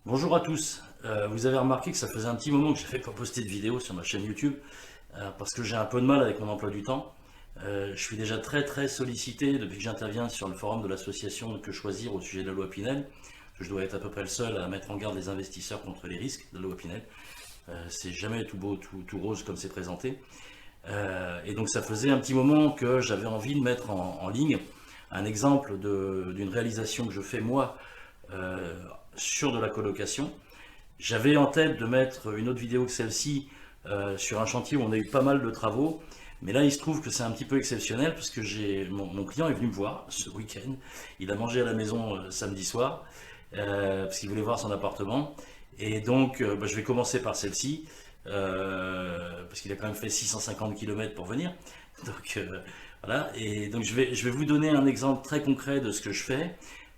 Bonjour à tous. Vous avez remarqué que ça faisait un petit moment que je n'avais pas posté de vidéo sur ma chaîne YouTube parce que j'ai un peu de mal avec mon emploi du temps. Je suis déjà très sollicité depuis que j'interviens sur le forum de l'association Que Choisir au sujet de la loi Pinel. Je dois être à peu près le seul à mettre en garde les investisseurs contre les risques de la loi Pinel. C'est jamais tout beau, tout rose comme c'est présenté. Et donc ça faisait un petit moment que j'avais envie de mettre en ligne un exemple d'une réalisation que je fais moi euh, sur de la colocation. J'avais en tête de mettre une autre vidéo que celle-ci sur un chantier où on a eu pas mal de travaux, mais là il se trouve que c'est un petit peu exceptionnel parce que mon client est venu me voir ce week-end. Il a mangé à la maison samedi soir parce qu'il voulait voir son appartement. Et donc je vais commencer par celle-ci parce qu'il a quand même fait 650 km pour venir. Donc voilà, et donc je vais vous donner un exemple très concret de ce que je fais.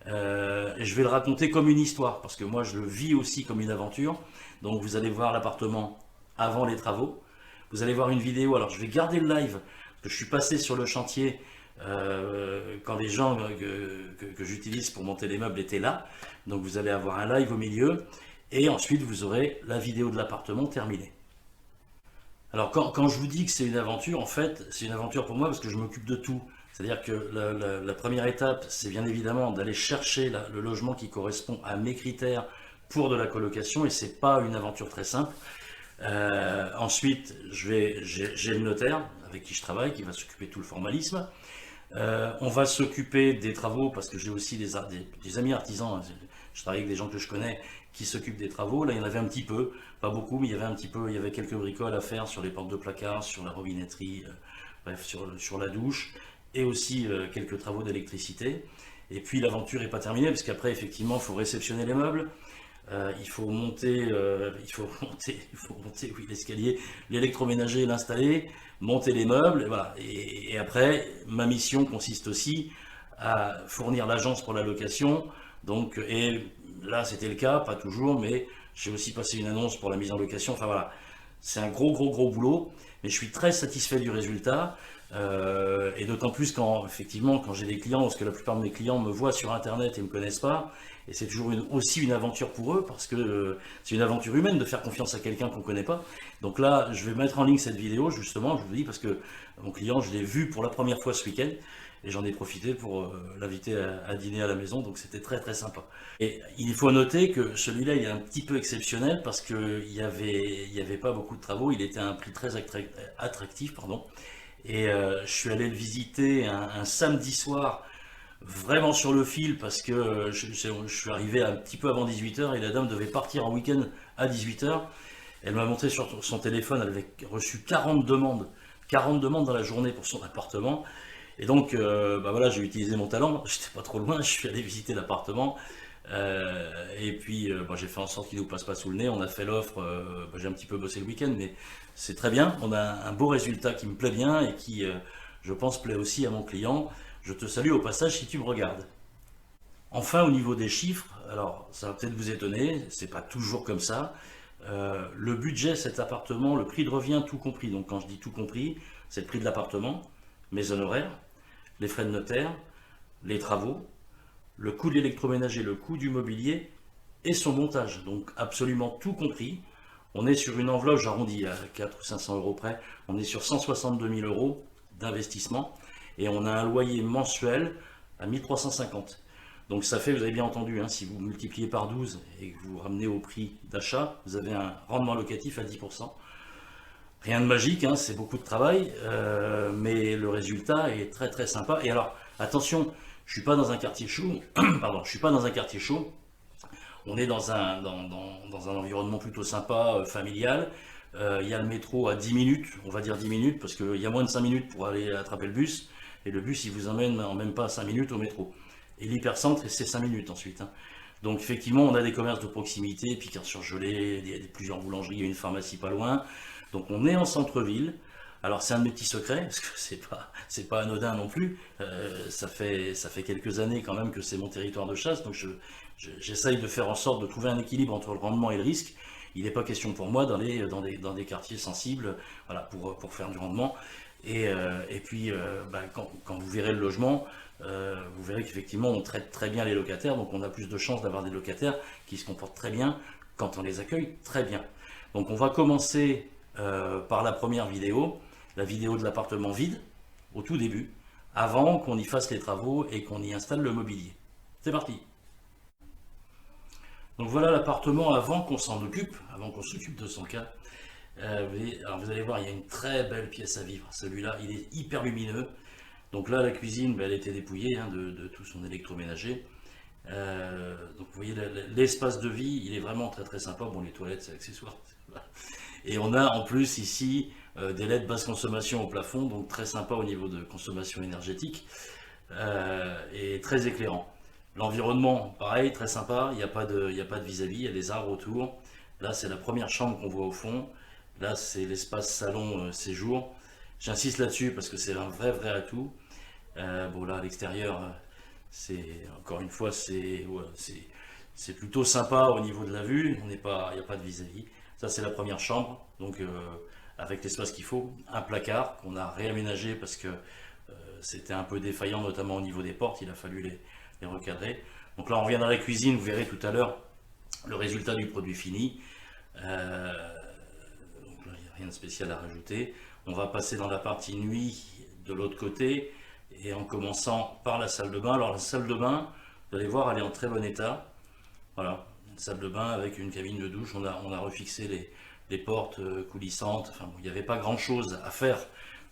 Et je vais le raconter comme une histoire, parce que moi je le vis aussi comme une aventure. Donc vous allez voir l'appartement avant les travaux. Vous allez voir une vidéo, alors je vais garder le live, parce que je suis passé sur le chantier quand les gens que j'utilise pour monter les meubles étaient là. Donc vous allez avoir un live au milieu, et ensuite vous aurez la vidéo de l'appartement terminée. Alors quand je vous dis que c'est une aventure, en fait, c'est une aventure pour moi parce que je m'occupe de tout. C'est-à-dire que la première étape, c'est bien évidemment d'aller chercher le logement qui correspond à mes critères pour de la colocation, et c'est pas une aventure très simple. Ensuite, j'ai le notaire avec qui je travaille, qui va s'occuper de tout le formalisme. On va s'occuper des travaux parce que j'ai aussi des amis artisans. Je travaille avec des gens que je connais qui s'occupent des travaux. Là, il y en avait un petit peu, pas beaucoup, mais il y avait un petit peu, il y avait quelques bricoles à faire sur les portes de placard, sur la robinetterie, bref, sur la douche, et aussi quelques travaux d'électricité. Et puis l'aventure n'est pas terminée parce qu'après, effectivement, il faut réceptionner les meubles. Il faut monter, oui, l'escalier, l'électroménager, l'installer, monter les meubles, et voilà. Et après, ma mission consiste aussi à fournir l'agence pour la location. Donc, et là, c'était le cas, pas toujours, mais j'ai aussi passé une annonce pour la mise en location. Enfin voilà, c'est un gros boulot, mais je suis très satisfait du résultat. Et d'autant plus effectivement, quand j'ai des clients, parce que la plupart de mes clients me voient sur Internet et ne me connaissent pas, et c'est toujours aussi une aventure pour eux, parce que c'est une aventure humaine de faire confiance à quelqu'un qu'on ne connaît pas. Donc là, je vais mettre en ligne cette vidéo, justement, je vous dis, parce que mon client, je l'ai vu pour la première fois ce week-end, et j'en ai profité pour l'inviter à dîner à la maison, donc c'était très sympa. Et il faut noter que celui-là, il est un petit peu exceptionnel, parce qu'il y avait pas beaucoup de travaux, il était à un prix très attractif, pardon. Et je suis allé le visiter un samedi soir, vraiment sur le fil, parce que je suis arrivé un petit peu avant 18 h et la dame devait partir en week-end à 18 h. Elle m'a montré sur son téléphone, elle avait reçu 40 demandes dans la journée pour son appartement. Et donc, bah voilà, j'ai utilisé mon talent, j'étais pas trop loin, je suis allé visiter l'appartement. Et puis, bah, j'ai fait en sorte qu'il ne nous passe pas sous le nez. On a fait l'offre. Bah, j'ai un petit peu bossé le week-end, mais c'est très bien. On a un beau résultat qui me plaît bien et qui, je pense, plaît aussi à mon client. Je te salue au passage si tu me regardes. Enfin, au niveau des chiffres, alors ça va peut-être vous étonner, c'est pas toujours comme ça. Le budget, cet appartement, le prix de revient tout compris. Donc, quand je dis tout compris, c'est le prix de l'appartement, mes honoraires, les frais de notaire, les travaux, le coût de l'électroménager, le coût du mobilier et son montage. Donc absolument tout compris. On est sur une enveloppe, j'arrondis à 400 ou 500 euros près, on est sur 162 000 euros d'investissement et on a un loyer mensuel à 1350. Donc ça fait, vous avez bien entendu, hein, si vous multipliez par 12 et que vous ramenez au prix d'achat, vous avez un rendement locatif à 10%. Rien de magique, hein, c'est beaucoup de travail, mais le résultat est très sympa. Et alors, attention, je suis pas dans un quartier chaud, pardon, je suis pas dans un quartier chaud. On est dans un environnement plutôt sympa, familial. Il y a le métro à 10 minutes, on va dire 10 minutes, parce qu'il y a moins de 5 minutes pour aller attraper le bus. Et le bus, il vous emmène en même pas 5 minutes au métro. Et l'hypercentre, c'est 5 minutes ensuite, hein. Donc effectivement, on a des commerces de proximité, Picard-sur-Gelée, il y a plusieurs boulangeries, il y a une pharmacie pas loin. Donc on est en centre-ville. Alors c'est un de mes petits secrets, parce que c'est pas anodin non plus. Ça fait quelques années quand même que c'est mon territoire de chasse, donc j'essaye de faire en sorte de trouver un équilibre entre le rendement et le risque. Il n'est pas question pour moi d'aller dans des quartiers sensibles, voilà, pour faire du rendement. Et puis, quand vous verrez le logement, vous verrez qu'effectivement on traite très bien les locataires, donc on a plus de chances d'avoir des locataires qui se comportent très bien quand on les accueille très bien. Donc on va commencer par la première vidéo, la vidéo de l'appartement vide, au tout début, avant qu'on y fasse les travaux et qu'on y installe le mobilier. C'est parti! Donc voilà l'appartement avant qu'on s'en occupe, avant qu'on s'occupe de son cas. Alors vous allez voir, il y a une très belle pièce à vivre. Celui-là, il est hyper lumineux. Donc là, la cuisine, elle était dépouillée de tout son électroménager. Donc vous voyez, l'espace de vie, il est vraiment très très sympa. Bon, les toilettes, c'est accessoire. Et on a en plus ici des LED basse consommation au plafond, donc très sympa au niveau de consommation énergétique et très éclairant. L'environnement, pareil, très sympa, il n'y a pas de vis-à-vis, il y a des arbres autour. Là, c'est la première chambre qu'on voit au fond. Là, c'est l'espace salon séjour. J'insiste là-dessus parce que c'est un vrai atout. Bon, là, à l'extérieur, c'est encore une fois, c'est plutôt sympa au niveau de la vue. Il n'y a pas de vis-à-vis. Ça, c'est la première chambre, donc avec l'espace qu'il faut. Un placard qu'on a réaménagé parce que c'était un peu défaillant, notamment au niveau des portes. Il a fallu les recadrer. Donc là, on revient dans la cuisine. Vous verrez tout à l'heure le résultat du produit fini. Donc là, il n'y a rien de spécial à rajouter. On va passer dans la partie nuit de l'autre côté et en commençant par la salle de bain. Alors la salle de bain, vous allez voir, elle est en très bon état. Voilà, une salle de bain avec une cabine de douche. On a refixé les portes coulissantes. Enfin, il n'y avait pas grand chose à faire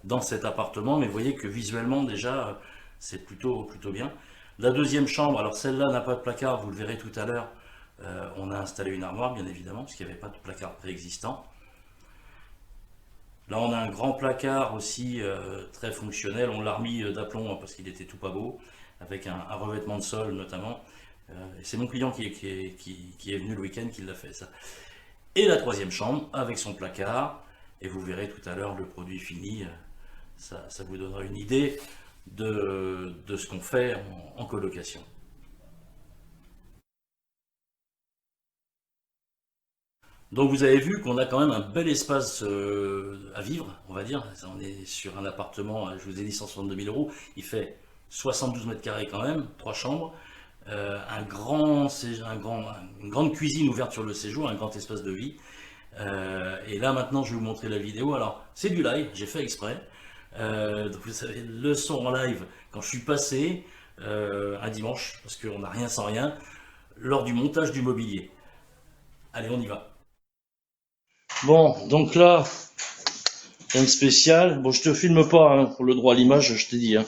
dans cet appartement, mais vous voyez que visuellement déjà c'est plutôt bien. La deuxième chambre, alors celle-là n'a pas de placard, vous le verrez tout à l'heure. On a installé une armoire, bien évidemment, parce qu'il n'y avait pas de placard préexistant. Là, on a un grand placard aussi très fonctionnel. On l'a remis d'aplomb parce qu'il était tout pas beau, avec un revêtement de sol notamment. C'est mon client qui est venu le week-end qui l'a fait, ça. Et la troisième chambre avec son placard. Et vous verrez tout à l'heure le produit fini. Ça vous donnera une idée de ce qu'on fait en colocation. Donc vous avez vu qu'on a quand même un bel espace à vivre, on va dire. On est sur un appartement, je vous ai dit 162 000 euros, il fait 72 mètres carrés quand même, 3 chambres, une grande cuisine ouverte sur le séjour, un grand espace de vie. Et là maintenant je vais vous montrer la vidéo. Alors c'est du live, j'ai fait exprès. Donc vous savez, le son en live, quand je suis passé un dimanche, parce qu'on n'a rien sans rien, lors du montage du mobilier. Allez, on y va. Bon, donc là, rien de spécial. Bon, je te filme pas hein, pour le droit à l'image, je t'ai dit. Hein.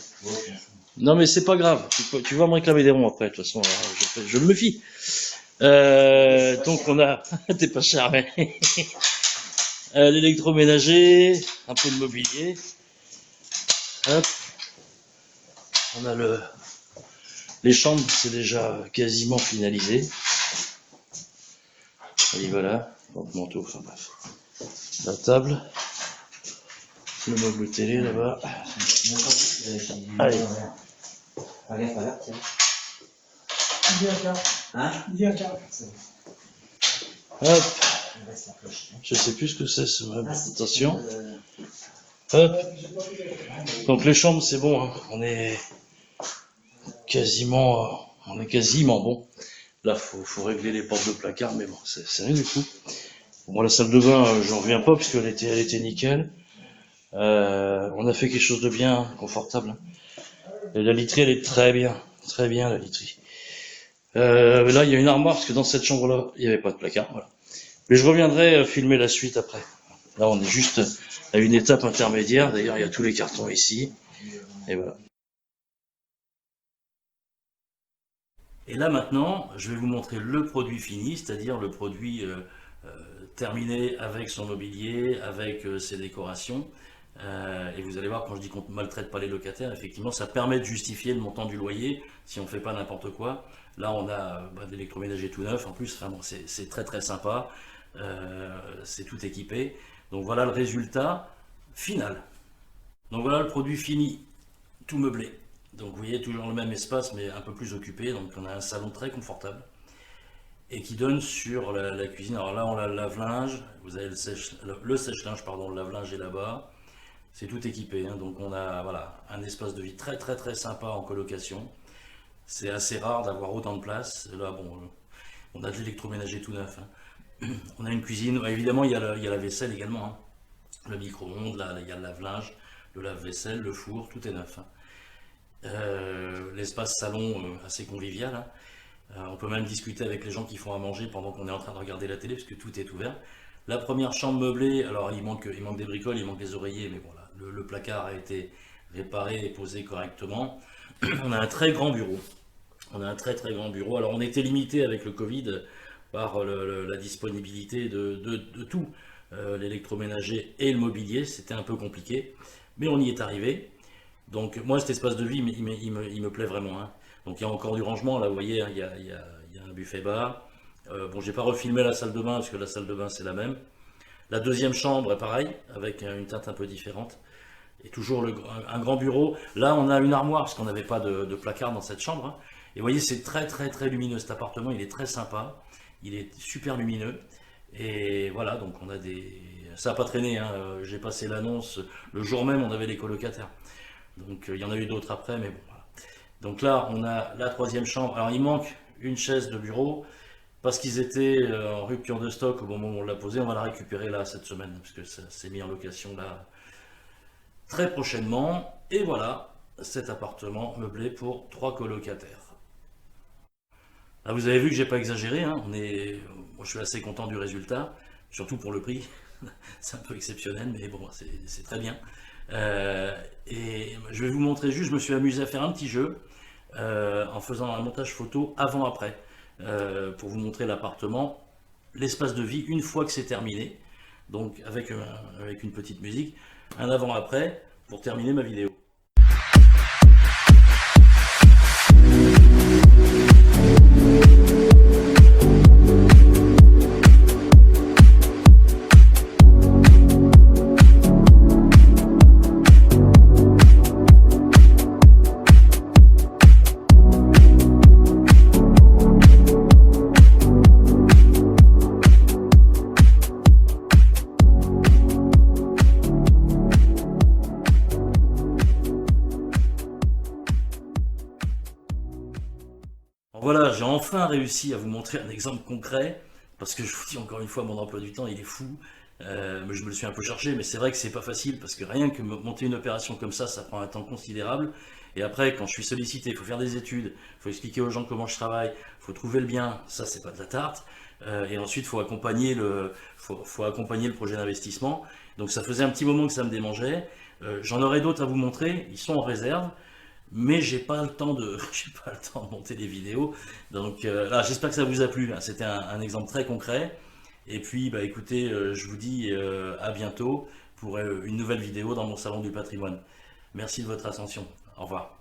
Non, mais c'est pas grave. Tu vas me réclamer des ronds après, de toute façon, je me méfie. Donc on a, t'es pas charmé. L'électroménager, un peu de mobilier. Hop. On a les chambres, c'est déjà quasiment finalisé. Et voilà, porte-manteau, enfin bref. La table, le meuble télé là-bas. Allez. Hop. Je sais plus ce que c'est, attention. Hop. Donc les chambres, c'est bon, hein. On est quasiment bon. Là, faut régler les portes de placard, mais bon, c'est rien du tout. Bon, la salle de bain, j'en reviens pas puisqu'elle était nickel. On a fait quelque chose de bien confortable. Et la literie, elle est très bien la literie. Là, il y a une armoire parce que dans cette chambre-là, il n'y avait pas de placard. Voilà. Mais je reviendrai filmer la suite après. Là, on est juste à une étape intermédiaire. D'ailleurs, il y a tous les cartons ici. Et voilà. Et là maintenant, je vais vous montrer le produit fini, c'est-à-dire le produit terminé avec son mobilier, avec ses décorations. Et vous allez voir, quand je dis qu'on ne maltraite pas les locataires, effectivement, ça permet de justifier le montant du loyer si on ne fait pas n'importe quoi. Là, on a de l'électroménager tout neuf. En plus, enfin, bon, c'est très sympa. C'est tout équipé. Donc voilà le résultat final. Donc voilà le produit fini, tout meublé. Donc vous voyez, toujours le même espace, mais un peu plus occupé. Donc on a un salon très confortable et qui donne sur la cuisine. Alors là, on a le lave-linge. Vous avez le sèche-linge, pardon, le lave-linge est là-bas. c'est tout équipé, hein. Donc on a voilà, un espace de vie très très très sympa en colocation. C'est assez rare d'avoir autant de place. Là, bon, on a de l'électroménager tout neuf, hein. On a une cuisine, évidemment il y a la vaisselle également, hein. Le micro-ondes, là, il y a le lave-linge, le lave-vaisselle, le four, tout est neuf, hein. L'espace salon assez convivial, hein. On peut même discuter avec les gens qui font à manger pendant qu'on est en train de regarder la télé, parce que tout est ouvert. La première chambre meublée, alors il manque des bricoles, il manque des oreillers, mais voilà, le placard a été réparé et posé correctement. On a un très grand bureau. On a un très très grand bureau. Alors on était limité avec le Covid par la disponibilité de tout, l'électroménager et le mobilier, c'était un peu compliqué, mais on y est arrivé. Donc moi cet espace de vie, il me plaît vraiment, hein. Donc il y a encore du rangement, là vous voyez, hein, il y a un buffet bar. Bon, j'ai pas refilmé la salle de bain, parce que la salle de bain c'est la même. La deuxième chambre est pareil, avec une teinte un peu différente. Et toujours un grand bureau. Là on a une armoire, parce qu'on n'avait pas de placard dans cette chambre, hein. Et vous voyez, c'est très très très lumineux cet appartement, il est très sympa, il est super lumineux. Et voilà, donc on a des... Ça n'a pas traîné, hein. J'ai passé l'annonce, le jour même on avait les colocataires. Donc il y en a eu d'autres après, mais bon, voilà. Donc là, on a la troisième chambre. Alors il manque une chaise de bureau, parce qu'ils étaient en rupture de stock au moment où on l'a posée. On va la récupérer là cette semaine, parce que ça s'est mis en location là très prochainement. Et voilà, cet appartement meublé pour 3 colocataires. Là, vous avez vu que j'ai pas exagéré, hein. Moi, je suis assez content du résultat, surtout pour le prix. C'est un peu exceptionnel, mais bon, c'est très bien. Et je vais vous montrer juste, je me suis amusé à faire un petit jeu en faisant un montage photo avant-après pour vous montrer l'appartement, l'espace de vie une fois que c'est terminé, donc avec une petite musique, un avant-après pour terminer ma vidéo. Voilà, j'ai enfin réussi à vous montrer un exemple concret, parce que je vous dis encore une fois, mon emploi du temps, il est fou. Mais je me le suis un peu chargé, mais c'est vrai que c'est pas facile, parce que rien que monter une opération comme ça prend un temps considérable. Et après, quand je suis sollicité, il faut faire des études, il faut expliquer aux gens comment je travaille, il faut trouver le bien, ça c'est pas de la tarte. Et ensuite, faut accompagner le projet d'investissement. Donc ça faisait un petit moment que ça me démangeait. J'en aurai d'autres à vous montrer, ils sont en réserve. Mais j'ai pas le temps j'ai pas le temps de monter les vidéos. Donc là, j'espère que ça vous a plu, hein. C'était un exemple très concret. Et puis, bah écoutez, je vous dis à bientôt pour une nouvelle vidéo dans mon salon du patrimoine. Merci de votre attention. Au revoir.